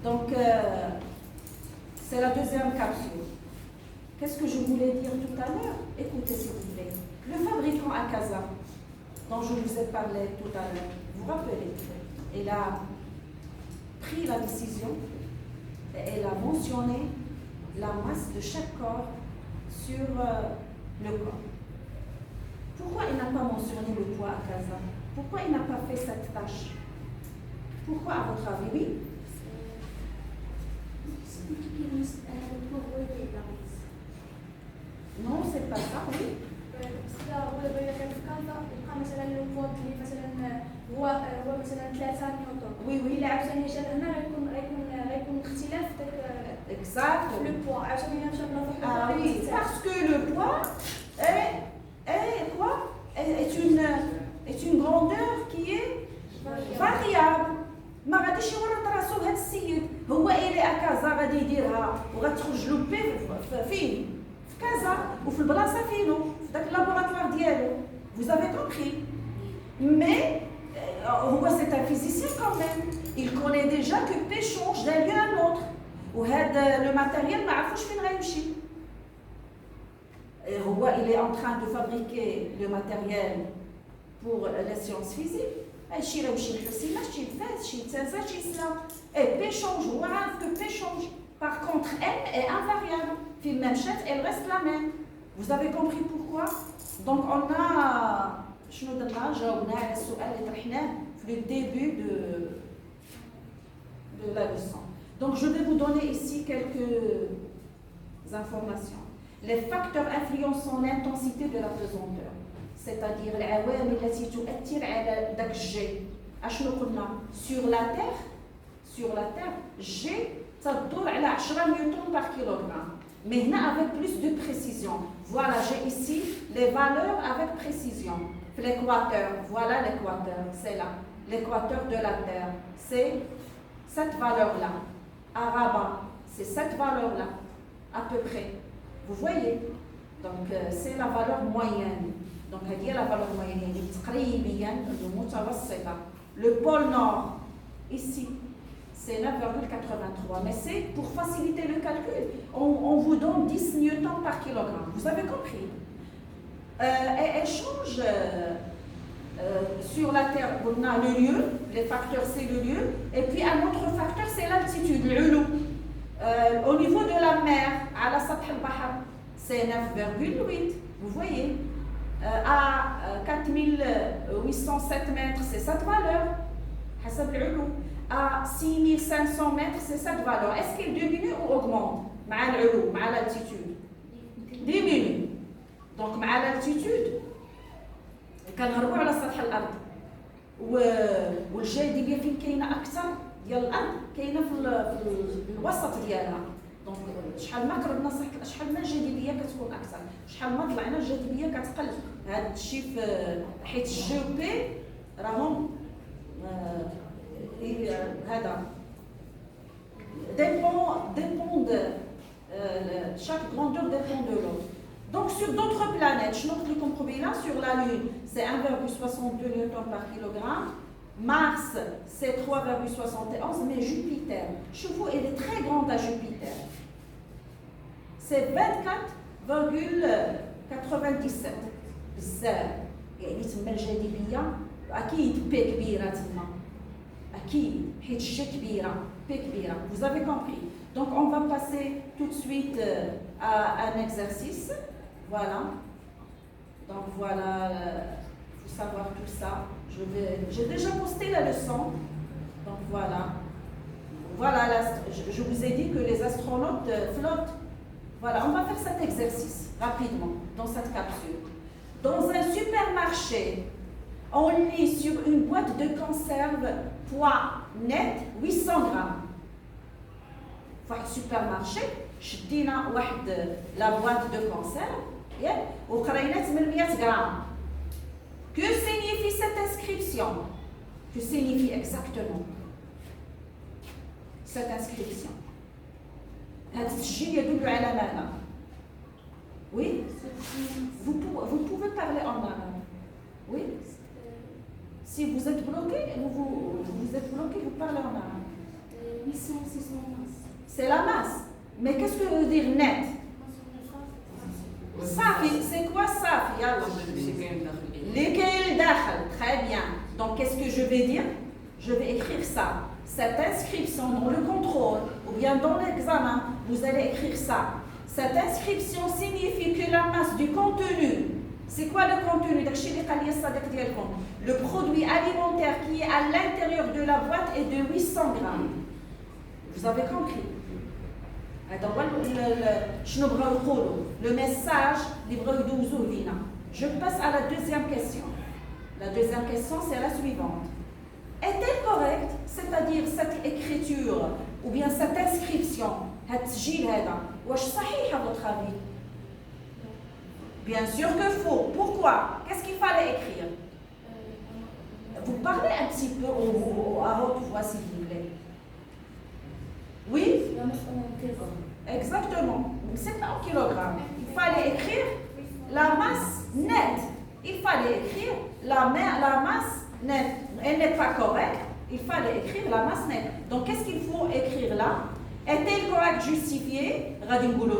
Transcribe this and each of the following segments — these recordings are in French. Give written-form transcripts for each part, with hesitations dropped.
Donc, c'est la deuxième capsule. Qu'est-ce que je voulais dire tout à l'heure? Écoutez, s'il vous plaît. Le fabricant à Casa, dont je vous ai parlé tout à l'heure, vous vous rappelez, il a pris la décision et il a mentionné la masse de chaque corps sur le corps. Pourquoi il n'a pas mentionné le poids à Casa? Pourquoi il n'a pas fait cette tâche? Pourquoi, à votre avis? Oui? Non, c'est pas ça, oui. Oui, oui. Exact. Ah oui, parce que le poids est une grandeur qui est variable. ما غاديش يورط راسو هذا السيد هو إلي أكازا غادي يديرها وغتخرج له بي فين في كازا وفي البلاصه فينو في داك اللابوراتوار ديالو. Vous avez compris? Mais هو c'est un physicien quand même. Il connaît déjà que P change d'un lieu à l'autre. وهذا le matériel ما عرفوش فين غيمشي. هو il est en train de fabriquer le matériel pour les sciences physiques. شي راهو شي الحسيمه شي الفاس شي التازه شي سلا اي بي شونج هو عارف كو بي شونج par contre M est invariable في الممشات elle reste la même. Vous avez compris pourquoi? Donc on a شنو درنا جاوبنا على السؤال اللي طرحناه في le début de la leçon. Donc je vais vous donner ici quelques informations. Les facteurs influençant l'intensité de la pesanteur, c'est-à-dire العوامل التي تؤثر على داك الجي. اشنو قلنا؟ sur la terre G تدور على 10 نيوتن par kilogramme. Mais هنا avec plus de précision. Voilà, j'ai ici les valeurs avec précision. L'équateur, voilà l'équateur, c'est là. L'équateur de la Terre, c'est cette valeur-là. À Rabat, c'est cette valeur-là, à peu près. Vous voyez? Donc c'est la valeur moyenne. Donc il y a la valeur moyenne, le pôle nord, ici, c'est 9,83. Mais c'est pour faciliter le calcul, on vous donne 10 newtons par kilogramme. Vous avez compris? Et elle change sur la Terre. On a le lieu, les facteurs c'est le lieu, et puis un autre facteur c'est l'altitude, l'ulou. Au niveau de la mer, à la Sath al-Bahar, c'est 9,8. Vous voyez? À 4807 mètres, c'est cette valeur. À 6500 mètres, c'est cette valeur. Est-ce qu'elle diminue ou augmente? مع l'altitude. Diminue. Donc مع l'altitude كنهربوا على سطح الارض والجاذبيه فين كاينه اكثر ديال الارض كاينه في الوسط ديالها. دونك شحال ما قربنا شحال ما الجاذبيه كتكون اكثر، شحال ما طلعنا الجاذبيه كتقل. هذا الشيء حيت الجي بي راهم هذا dépend de chaque grandeur dépend de l'autre. Donc sur d'autres planètes, je note comme premier sur la Lune, c'est 1,62 newtons par kilogramme. Mars, c'est 3,71, mais Jupiter, chez vous, elle est très grande à Jupiter. C'est 24,97. بزاف. يعني تما الجاذبية أكيد بي كبيرة تما. أكيد حيت الجي كبيرة، بي كبيرة. Vous avez compris. Donc on va passer tout de suite à un exercice. Voilà. Donc voilà, il faut savoir tout ça. J'ai déjà posté la leçon. Donc voilà. Voilà, je vous ai dit que les astronautes flottent. Voilà, on va faire cet exercice rapidement dans cette capsule. Dans un supermarché, on lit sur une boîte de conserve poids net 800 grammes. Dans un supermarché, شدينا واحد la boîte de conserve وقرينا 800 grammes. Que signifie cette inscription? Que signifie exactement cette inscription? هذا التسجيل يدل على ماذا؟ Oui? Vous pouvez parler en arabe. Oui? Si vous êtes bloqué, vous parlez en arabe. 800, c'est son masse. C'est la masse. Mais qu'est-ce que veut dire net? Safi, c'est quoi Safi? Lesquels dakhal? Très bien. Donc qu'est-ce que je vais dire? Je vais écrire ça. Cette inscription dans le contrôle ou bien dans l'examen, vous allez écrire ça. Cette inscription signifie que la masse du contenu, c'est quoi le contenu? Le produit alimentaire qui est à l'intérieur de la boîte est de 800 grammes. Vous avez compris? Le message, je passe à la deuxième question. La deuxième question, c'est la suivante. Est-elle correcte, c'est-à-dire cette écriture ou bien cette inscription, à votre avis? Bien sûr que faux. Pourquoi? Qu'est-ce qu'il fallait écrire? Vous parlez un petit peu à haute voix, s'il vous plaît. Oui? Exactement. C'est pas en kilogrammes. Il fallait écrire la masse nette. Il fallait écrire la masse nette. Elle n'est pas correcte. Il fallait écrire la masse nette. Donc, qu'est-ce qu'il faut écrire là? Est-elle correcte, justifiée?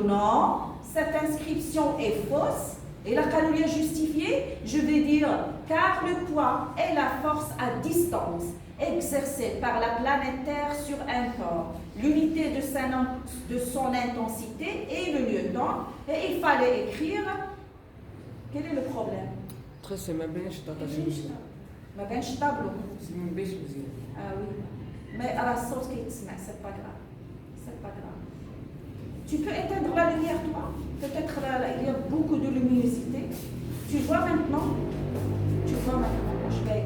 Non. Cette inscription est fausse. Et la caloulia justifiée, je vais dire, car le poids est la force à distance exercée par la planète Terre sur un corps. L'unité de son intensité est le newton. Et il fallait écrire. Quel est le problème? Très c'est ma bench dans ta chemise. Ma bench tableau. C'est mon bench aussi. Ah oui. Mais à la sauce qui c'est pas grave. C'est pas grave. Tu peux éteindre la lumière, toi? Peut-être il y a beaucoup de luminosité. Tu vois maintenant? Tu vois maintenant. Je vais.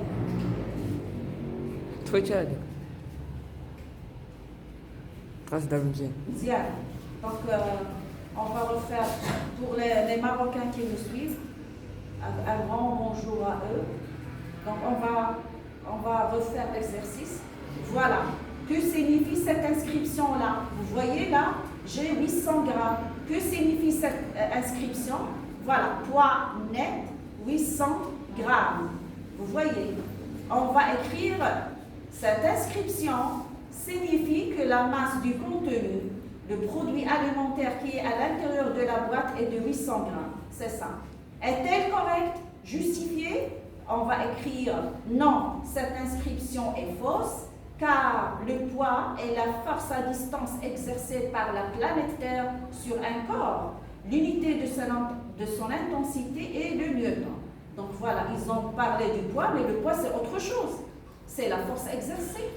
Toi, tu as dit. Grâce à bien. Bien. Donc, on va refaire pour les Marocains qui nous suivent. Un grand bonjour à eux. Donc, on va refaire l'exercice. Voilà. Que signifie cette inscription-là? Vous voyez là, j'ai 800 grammes. Que signifie cette inscription? Voilà, poids net, 800 grammes. Vous voyez, on va écrire cette inscription signifie que la masse du contenu, le produit alimentaire qui est à l'intérieur de la boîte est de 800 grammes. C'est ça. Est-elle correcte? Justifiée? On va écrire non, cette inscription est fausse. Car le poids est la force à distance exercée par la planète Terre sur un corps. L'unité de son intensité est le newton. Donc voilà, ils ont parlé du poids, mais le poids c'est autre chose. C'est la force exercée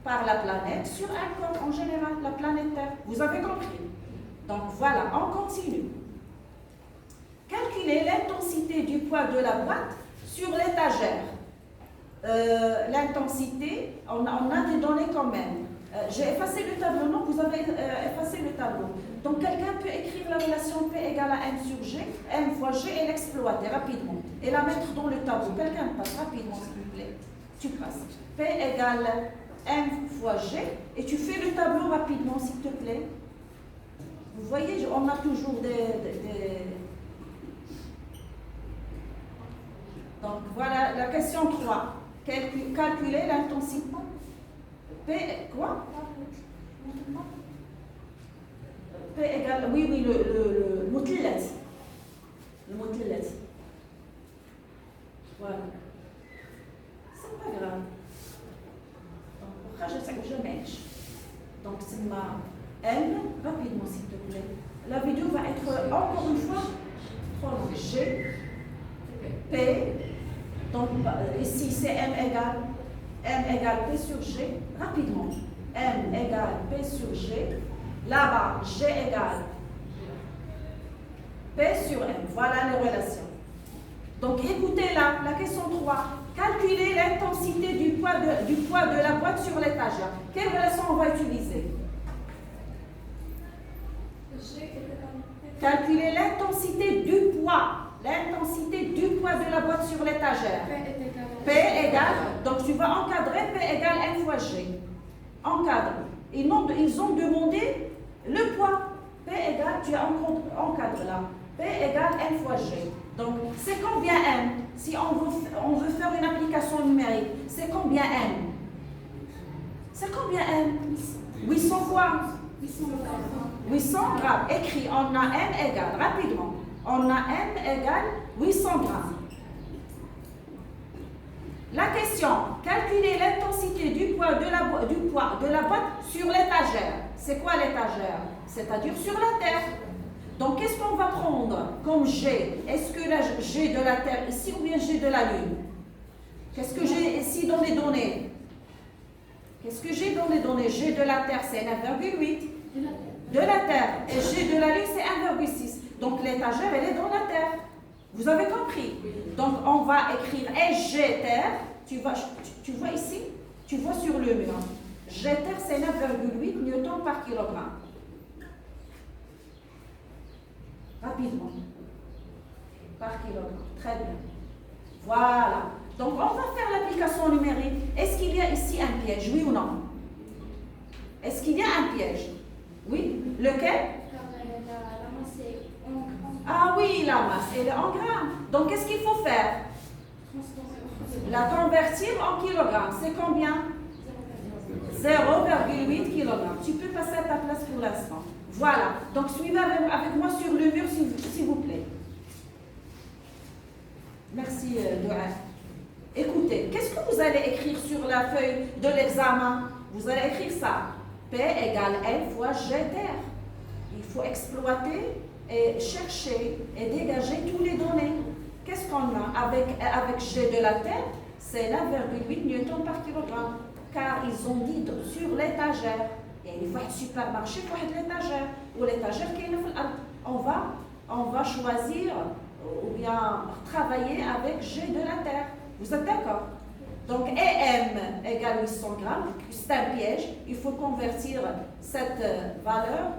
par la planète sur un corps en général, la planète Terre. Vous avez compris? Donc voilà, on continue. Calculez l'intensité du poids de la boîte sur l'étagère. L'intensité, on a des données quand même. J'ai effacé le tableau, non, vous avez effacé le tableau. Donc quelqu'un peut écrire la relation P égale à M sur G, M fois G et l'exploiter rapidement. Et la mettre dans le tableau. Quelqu'un passe rapidement, s'il vous plaît. Tu passes. P égale M fois G et tu fais le tableau rapidement, s'il te plaît. Vous voyez, on a toujours des... Donc voilà la question 3. Calculer l'intensité. P, quoi? P égale, oui, le motillet. Le motillet. Voilà. C'est pas grave. Donc, pourquoi je mèche? Donc, c'est ma M, rapidement, s'il te plaît. La vidéo va être encore une fois 3G, P. Donc ici c'est M égale P sur G, rapidement. M égale P sur G. Là-bas, G égale P sur M. Voilà les relations. Donc écoutez là, la question 3. Calculez l'intensité du poids de la boîte sur l'étagère. Quelle relation on va utiliser? Calculez l'intensité du poids. L'intensité du poids de la boîte sur l'étagère. P égale, donc tu vas encadrer P égale M fois G. Encadre. Ils ont demandé le poids. P égale, tu encadres là. P égale M fois G. Donc c'est combien M? Si on veut faire une application numérique, c'est combien M? C'est combien M? 800 quoi? 800 grammes. Écrit, on a M égale, rapidement. On a M égale 800 grammes. La question, calculer l'intensité du poids de la boîte sur l'étagère. C'est quoi l'étagère? C'est-à-dire sur la Terre. Donc, qu'est-ce qu'on va prendre comme G? Est-ce que la G de la Terre ici ou bien G de la Lune? Qu'est-ce que j'ai ici dans les données? Qu'est-ce que j'ai dans les données? G de la Terre, c'est 9,8. De la Terre. Et G de la Lune, c'est 1,6. Donc, l'étagère, elle est dans la Terre. Vous avez compris? Donc, on va écrire SG Terre. Tu vois ici? Tu vois sur le mur. G Terre, c'est 9,8 newtons par kilogramme. Rapidement. Par kilogramme. Très bien. Voilà. Donc, on va faire l'application numérique. Est-ce qu'il y a ici un piège? Oui ou non? Est-ce qu'il y a un piège? Oui. Lequel? Ah oui, la masse, elle est en grammes. Donc, qu'est-ce qu'il faut faire? La convertir en kilogrammes. C'est combien? 0,8 kg. Tu peux passer à ta place pour l'instant. Voilà. Donc, suivez avec moi sur le mur, s'il vous plaît. Merci, Doha. Écoutez, qu'est-ce que vous allez écrire sur la feuille de l'examen? Vous allez écrire ça. P égale L fois G terre. Il faut exploiter et chercher et dégager tous les données. Qu'est-ce qu'on a avec G de la Terre? C'est 1,8 newton par kilogramme. Car ils ont dit sur l'étagère. Et il faut être supermarché pour être l'étagère. Ou l'étagère qui est on va choisir ou bien travailler avec G de la Terre. Vous êtes d'accord? Donc, EM égale 800 grammes. C'est un piège. Il faut convertir cette valeur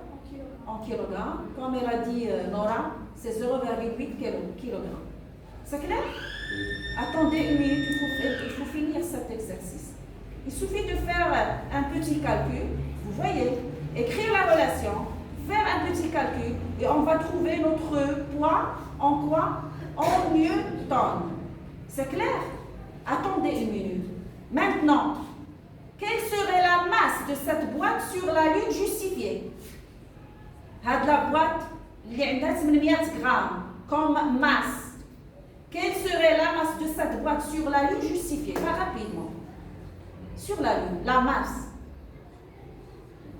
en kilogrammes. Comme elle a dit Nora, c'est 0,8 kg. C'est clair? Attendez une minute, il faut finir cet exercice. Il suffit de faire un petit calcul. Vous voyez, écrire la relation, faire un petit calcul et on va trouver notre poids en quoi? En newton. C'est clair? Attendez une minute. Maintenant, quelle serait la masse de cette boîte sur la Lune justifiée? La boîte, il y a 800 grammes comme masse. Quelle serait la masse de cette boîte sur la Lune justifiée? Pas rapidement. Sur la Lune, la masse.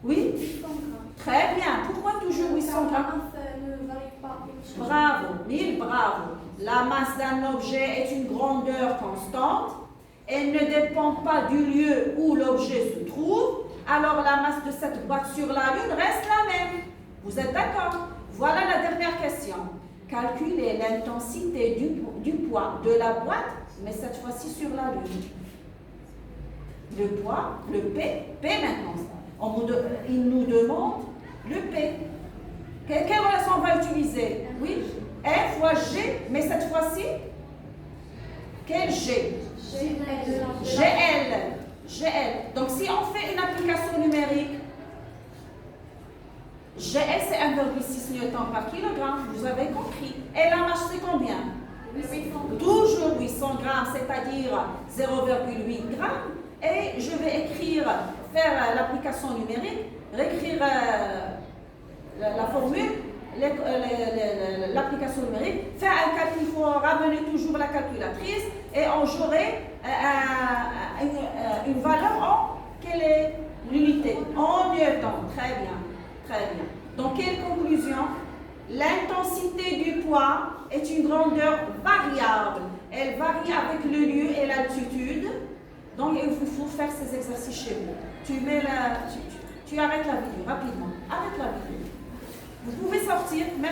Oui? 800 grammes. Très bien. Pourquoi toujours 800 grammes? Ne varie pas. Bravo, mille bravo. La masse d'un objet est une grandeur constante. Elle ne dépend pas du lieu où l'objet se trouve. Alors la masse de cette boîte sur la Lune reste la même. Vous êtes d'accord? Voilà la dernière question. Calculez l'intensité du poids de la boîte, mais cette fois-ci sur la Lune. Le poids, le P maintenant. Il nous demande le P. Quelle relation on va utiliser? Oui, F fois G, mais cette fois-ci, quel G? GL. Donc si on fait une application numérique, GL c'est 1,6 newton par kilogramme, vous avez compris. Et la masse c'est combien? 800. Toujours 800 grammes, c'est-à-dire 0,8 grammes. Et je vais faire l'application numérique, réécrire la formule, l'application numérique, faire un calcul, il faut ramener toujours la calculatrice et j'aurai une valeur en, quelle est l'unité? En newton. Très bien, très bien. Donc, quelle conclusion? L'intensité du poids est une grandeur variable. Elle varie avec le lieu et l'altitude. Donc, il faut faire ces exercices chez vous. Tu arrêtes la vidéo rapidement. Arrête la vidéo. Vous pouvez sortir. Merci.